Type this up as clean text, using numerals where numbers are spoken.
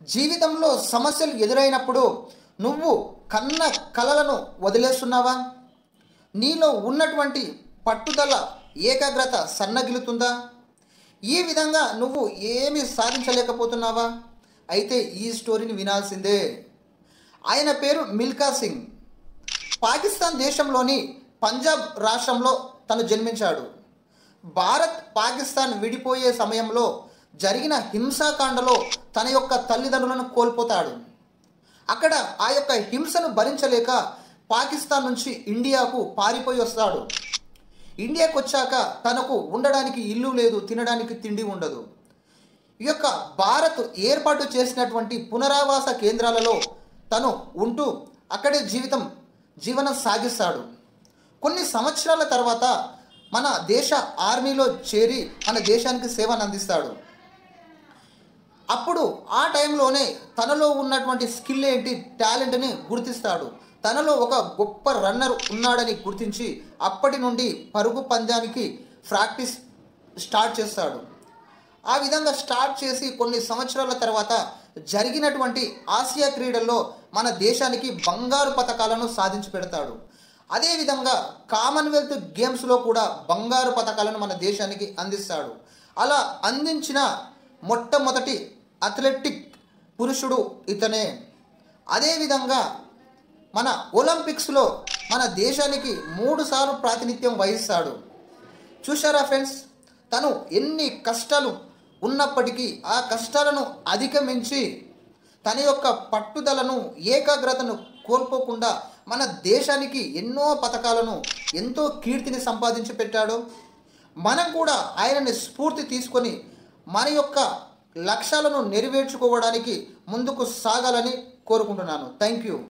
జీవితంలో సమస్యలు ఎదురైనప్పుడు నువ్వు కన్న కలలను వదిలేస్తున్నావా? నీలో ఉన్నటువంటి పట్టుదల, ఏకాగ్రత సన్నగిలుతుందా? ఈ విధంగా నువ్వు ఏమీ సాధించలేకపోతున్నావా? అయితే ఈ స్టోరీని వినాల్సిందే. ఆయన పేరు మిల్కా సింగ్. పాకిస్తాన్ దేశంలోని పంజాబ్ రాష్ట్రంలో తను జన్మించాడు. భారత్ పాకిస్తాన్ విడిపోయే సమయంలో జరిగిన హింసాకాండలో తన యొక్క తల్లిదండ్రులను కోల్పోతాడు. అక్కడ ఆ యొక్క హింసను భరించలేక పాకిస్తాన్ నుంచి ఇండియాకు పారిపోయి వస్తాడు. ఇండియాకు వచ్చాక తనకు ఉండడానికి ఇల్లు లేదు, తినడానికి తిండి ఉండదు. ఈ యొక్క భారత్ ఏర్పాటు చేసినటువంటి పునరావాస కేంద్రాలలో తను ఉంటూ అక్కడే జీవనం సాగిస్తాడు. కొన్ని సంవత్సరాల తర్వాత మన దేశ ఆర్మీలో చేరి మన దేశానికి సేవను అందిస్తాడు. అప్పుడు ఆ టైంలోనే తనలో ఉన్నటువంటి స్కిల్ ఏంటి, టాలెంట్ని గుర్తిస్తాడు. తనలో ఒక గొప్ప రన్నర్ ఉన్నాడని గుర్తించి అప్పటి నుండి పరుగు పందానికి ప్రాక్టీస్ స్టార్ట్ చేస్తాడు. ఆ విధంగా స్టార్ట్ చేసి కొన్ని సంవత్సరాల తర్వాత జరిగినటువంటి ఆసియా క్రీడల్లో మన దేశానికి బంగారు పతకాలను సాధించి పెడతాడు. అదేవిధంగా కామన్వెల్త్ గేమ్స్లో కూడా బంగారు పతకాలను మన దేశానికి అందిస్తాడు. అలా అందించిన మొట్టమొదటి అథ్లెటిక్ పురుషుడు ఇతనే. అదేవిధంగా మన ఒలింపిక్స్లో మన దేశానికి 3 సార్లు ప్రాతినిధ్యం వహిస్తాడు. చూశారా ఫ్రెండ్స్, తను ఎన్ని కష్టాలు ఉన్నప్పటికీ ఆ కష్టాలను అధిగమించి తన యొక్క పట్టుదలను, ఏకాగ్రతను కోల్పోకుండా మన దేశానికి ఎన్నో పథకాలను, ఎంతో కీర్తిని సంపాదించి పెట్టాడు. మనం కూడా ఆయనని స్ఫూర్తి తీసుకొని మన యొక్క లక్ష్యాలను నెరవేర్చుకోవడానికి ముందుకు సాగాలని కోరుకుంటున్నాను. Thank you.